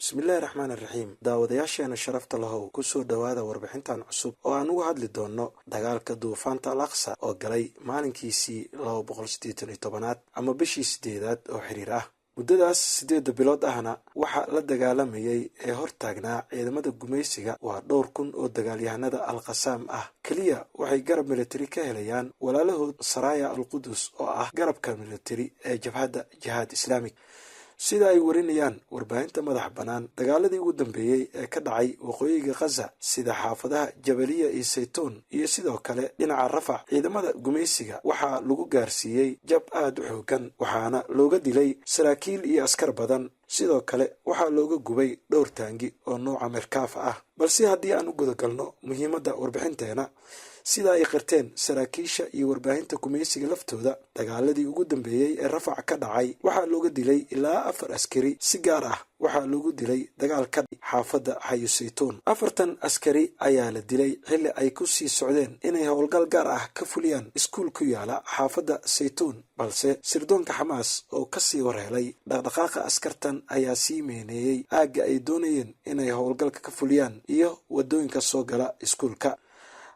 bismillaahi raxmaani raxiim. daawadayaasheena sharafta lahow kusoo dhowaada warbixintan cusub oo aan uga hadli doonno dagaalka duufaanta al aqsa oo galay maalinkiisii 287aad ama bishii 8aad oo xiriir ah. muddadaas 8 bilood ahna waxaa la dagaalamayay ee hortaagnaa ciidamada gumaysiga waa 2,000 oo dagaalyahanada al qasaam ah. keliya waxay garab militari ka helayaan walaalahood saraaya al qudus oo ah garabka militari ee jabhadda jihaad islaamig. sida ay warinayaan warbaahinta madax bannaan, dagaaladii ugu dambeeyey ee ka dhacay waqooyiga khaza sida xaafadaha jabaliya iyo saytuun iyo sidoo kale dhinaca rafac, ciidamada gumaysiga waxaa lagu gaarsiiyey jab aad u xoogan, waxaana looga dilay saraakiil iyo askar badan. sidoo kale waxaa looga gubay dhowr taangi oo nooca merkaafa ah. balse haddii aan u gudagalno muhiimadda warbixinteena, sida ay qirteen saraakiisha iyo warbaahinta gumaysiga laftooda, dagaaladii ugu dambeeyey ee rafac ka dhacay waxaa looga dilay ilaa 4 askari. si gaar ah waxaa loogu dilay dagaalka xaafadda xayu saytuun. 4 askari ayaa la dilay xilli ay ku sii socdeen inay howlgal gaar ah ka fuliyaan iskuul ku yaala xaafadda saytuun, balse sirdoonka xamaas oo kasii warhelay dhaqdhaqaaqa askartan ayaa sii meeneeyey aagga ay doonayeen inay howlgalka ka fuliyaan iyo wadooyinka soo gala iskuulka.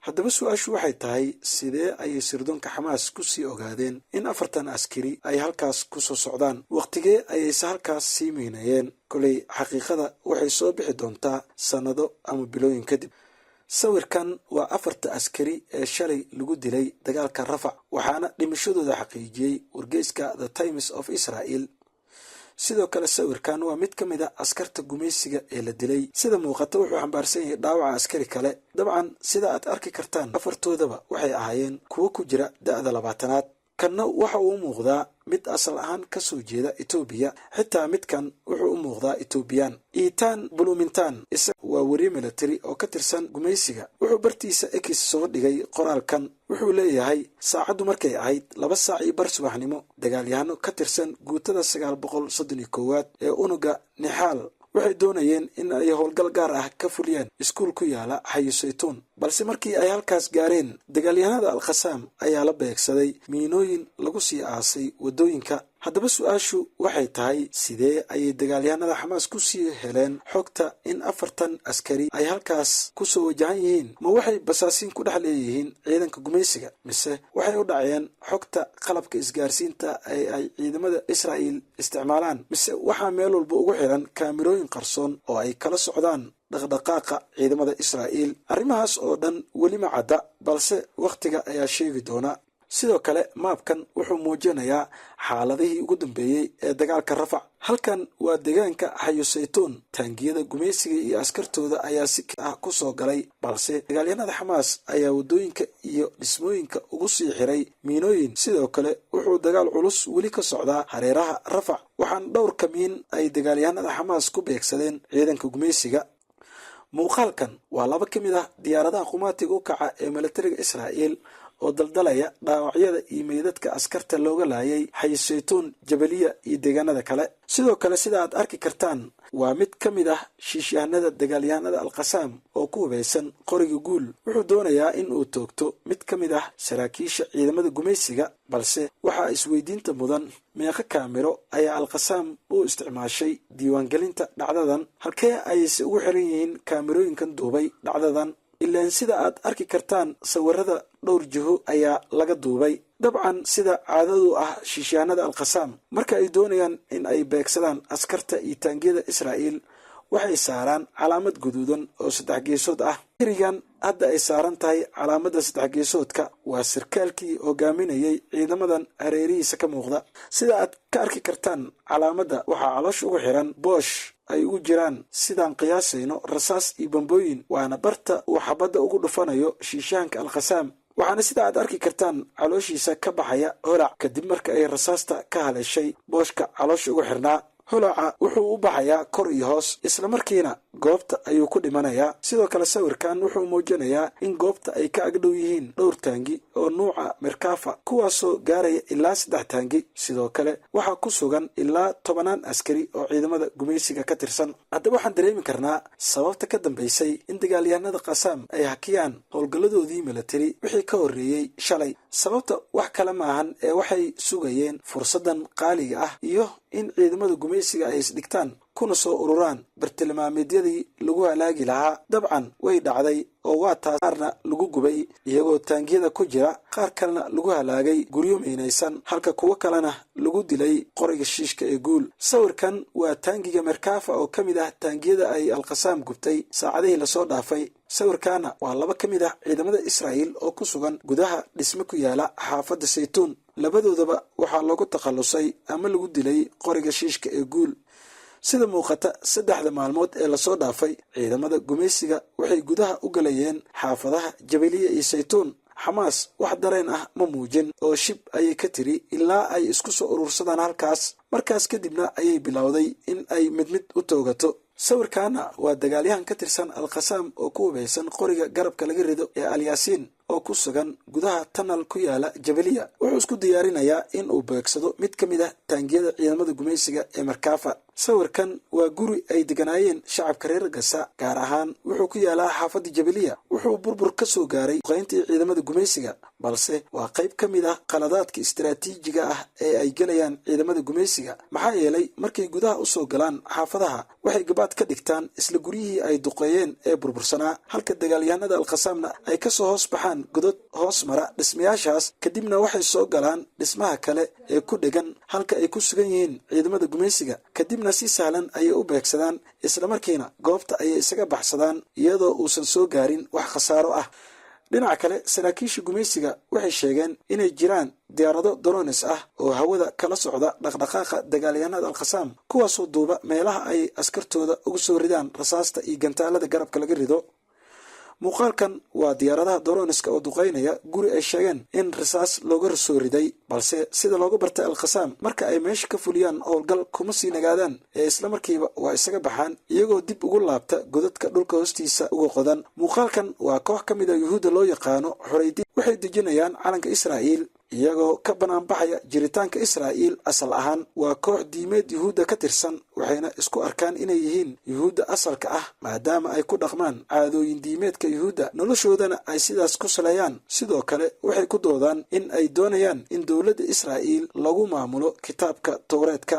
haddaba su-aashu waxay tahay, sidee ayay sirdoonka xamaas ku sii ogaadeen in 4 askari ay halkaas ku soo socdaan? waqtigee ayayse halkaas sii miinayeen? koley xaqiiqada waxay soo bixi doontaa sannado ama bilooyin kadib. sawirkan waa 4 askari ee shalay lagu dilay dagaalka rafac, waxaana dhimashadooda xaqiijiyey wargeyska The Times of Israel. sidoo kale sawirkan waa mid ka mid a askarta gumaysiga ee la dilay. sida muuqata wuxuu xambaarsan yahay dhaawaca askari kale. dabcan sida aad arki kartaan, 4toodaba waxay ahaayeen kuwo ku jira da'da 20aad. kanna waxa uu u muuqdaa mid asal ahaan ka soo jeeda Itoobiya, xitaa midkan wuxuu u muuqdaa Itoobiyaan. Iitaan Bulumintaan isaga waa wariye military oo ka tirsan gumaysiga. wuxuu bartiisa X soo dhigay qoraalkan. wuxuu leeyahay, saacaddu markay ahayd 2:15 subaxnimo, dagaalyahano ka tirsan guutada 931aad ee unuga nixaal waxay doonayeen in ay howlgal gaar ah ka fuliyaan iskuul ku yaala xayu saytuun. balse markii ay halkaas gaareen, dagaalyahanada al qasaam ayaa la beegsaday miinooyin lagu sii aasay wadooyinka. haddaba su-aashu waxay tahay, sidee ayay dagaalyahanada xamaas ku sii heleen xogta in 4 askari ay halkaas ku soo wajahan yihiin? ma waxay basaasiin ku dhex leeyihiin ciidanka gumaysiga, mise waxay u dhaceen xogta qalabka isgaarsiinta ee ay ciidamada Israa'iil isticmaalaan, mise waxaa meel walba ugu xiran kaamirooyin qarsoon oo ay kala socdaan dhaqdhaqaaqa ciidamada Israa'iil? arrimahaas oo dhan weli ma cadda, balse wakhtiga ayaa sheegi doona. sidoo kale maabkan wuxuu muujinayaa xaaladihii ugu dambeeyey ee dagaalka rafac. halkan waa deegaanka xayu saytuun. taangiyada gumaysiga iyo askartooda ayaa si ah ku soo galay, balse dagaalyahanada xamaas ayaa wadooyinka iyo dhismooyinka ugu sii xiray miinooyin. sidoo kale wuxuu dagaal culus weli ka socdaa hareeraha rafac, waxaana dhowr kamiin ay dagaalyahanada xamaas ku beegsadeen ciidanka gumaysiga. muuqaalkan waa 2 ka mid ah diyaaradaha qumaatiga u kaca ee militariga Israa'iil oo daldalaya dhaawacyada iyo meydadka askarta looga laayay xayu saytuun, jabaliya iyo deegaanada kale. sidoo kale sida aad arki kartaan, waa mid ka mid ah shiishyahanada dagaalyahanada al qasaam oo ku hubaysan qoriga guul. wuxuu doonayaa in uu toogto mid ka mid ah saraakiisha ciidamada gumaysiga, balse waxaa isweydiinta mudan, meeqa kaamiro ayaa al qasaam u isticmaashay diiwaangelinta dhacdadan? halkee ayayse ugu xiran yihiin kaamirooyinkan duubay dhacdadan? ilaan sida aad arki kartaan, sawirada dhowr jiho ayaa laga duubay. dabcan sida caadadu ah shiishyahanada al qasaam, marka ay doonayaan in ay beegsadaan askarta iyo taangiyada Israa'iil, waxay saaraan calaamad guduudan oo 3 geesood ah. xirigan hadda ay saaran tahay calaamadda 3 geesoodka waa sarkaalkii hogaaminayay ciidamadan hareerihiisa ka muuqda. sida aad ka arki kartaan, calaamadda waxaa caloosha ugu xiran boosh ay ugu jiraan, sidaan qiyaasayno, rasaas iyo bambooyin. waana barta uu xabadda ugu dhufanayo shiishahanka al qasaam. waxaana sida aad arki kartaan calooshiisa ka baxaya holac kadib marka ay rasaasta ka haleeshay booshka caloosha ugu xirnaa. holaca wuxuu u baxayaa kor iyo hoos, isla markiina goobta ayuu ku dhimanayaa. sidoo kale sawirkan wuxuu muujinayaa in goobta ay ka agdhow yihiin dhowr taangi oo nuuca merkaafa, kuwaasoo gaaraya ilaa 3 taangi. sidoo kale waxaa ku sugan ilaa 10 askari oo ciidamada gumaysiga ka tirsan. haddaba waxaan dareemi karnaa sababta ka dambaysay in dagaalyahanada qasaam ay hakiyaan howlgalladoodii militari wixii ka horreeyey shalay. sababta wax kale maahan ee waxay sugayeen fursaddan qaaliga ah iyo in ciidamada gumaysiga ay isdhigtaan kuna soo ururaan bartilmaameedyadii lagu halaagi lahaa. dabcan way dhacday oo waa taas qaarna lagu gubay iyagoo taangiyada ku jira, qaar kalena lagu halaagay guryo miinaysan, halka kuwo kalena lagu dilay qoriga shiishka ee guul. sawirkan waa taangiga Merkava oo ka mid ah taangiyada ay Al-Qassam gubtay saacadihii lasoo dhaafay. sawirkaana waa laba ka mid ah ciidamada Israa'iil oo ku sugan gudaha dhisme ku yaala xaafadda Saytuun. labadoodaba waxaa loogu takhalusay ama lagu dilay qoriga shiishka ee guul. sida muuqata 3 maalmood ee lasoo dhaafay, ciidamada gumaysiga waxay gudaha u galayeen xaafadaha Jabaliya iyo Saytuun. xamaas wax dareen ah ma muujin oo shib ayay ka tiri ilaa ay isku soo urursadaan halkaas. markaas kadibna ayay bilowday in ay mid u toogato. sawirkaana waa dagaalyahan ka tirsan Al-Qassam oo ku hubaysan qoriga garabka laga rido ee Al-Yaasiin oo ku sugan gudaha tanal ku yaala Jabaliya. wuxuu isku diyaarinayaa in uu beegsado mid ka mid ah taangiyada ciidamada gumaysiga ee Merkava. sawirkan waa guri ay deganaayeen shacabka reer Gaza, gaar ahaan wuxuu ku yaalaa xaafadda Jabaliya. wuxuu burbur ka soo gaaray duqeyntii ciidamada gumaysiga, balse waa qayb ka mid ah qaladaadka istiraatiijiga ah ee ay galayaan ciidamada gumaysiga. maxaa yeelay markay gudaha u soo galaan xaafadaha, waxay gabaad ka dhigtaan isla guryihii ay duqeeyeen ee burbursanaa, halka dagaalyahanada Al-Qassamna ay ka soo hoos baxaan godod hoos mara dhismayaashaas. kadibna waxay soo galaan dhismaha kale ee ku dhegan halka ay ku sugan yihiin ciidamada gumaysiga. kadibna si sahlan ayay u beegsadaan, islamarkiina goobta ayay isaga baxsadaan iyadoo uusan soo gaarin wax khasaaro ah. dhinaca kale, saraakiisha gumaysiga waxay sheegeen inay jiraan diyaarado drones ah oo hawada kala socda dhaqdhaqaaqa dagaalyahanada Al-Qassam, kuwaasoo duuba meelaha ay askartooda ugu soo ridaan rasaasta iyo gantaalada garabka laga rido. muuqaalkan waa diyaaradaha droneska oo duqeynaya guri ay sheegeen in rasaas looga soo riday, balse sida looga bartay Al-Qassam, marka ay meesha ka fuliyaan howlgal kuma sii nagaadaan ee islamarkiiba waa isaga baxaan iyagoo dib ugu laabta godadka dhulka hoostiisa uga qodan. muuqaalkan waa koox ka mid a yuhuudda loo yaqaano Xoreydi. waxay dejinayaan calanka Israa'iil iyagoo ka banaanbaxaya jiritaanka Israa'iil. asal ahaan waa koox diimeed yuhuudda ka tirsan, waxayna isku arkaan inay yihiin yuhuudda asalka ah maadaama ay ku dhaqmaan caadooyin diimeedka yuhuudda, noloshoodana ay sidaas ku saleeyaan. sidoo kale waxay ku doodaan in ay doonayaan in dowladda Israa'iil lagu maamulo kitaabka Towreedka.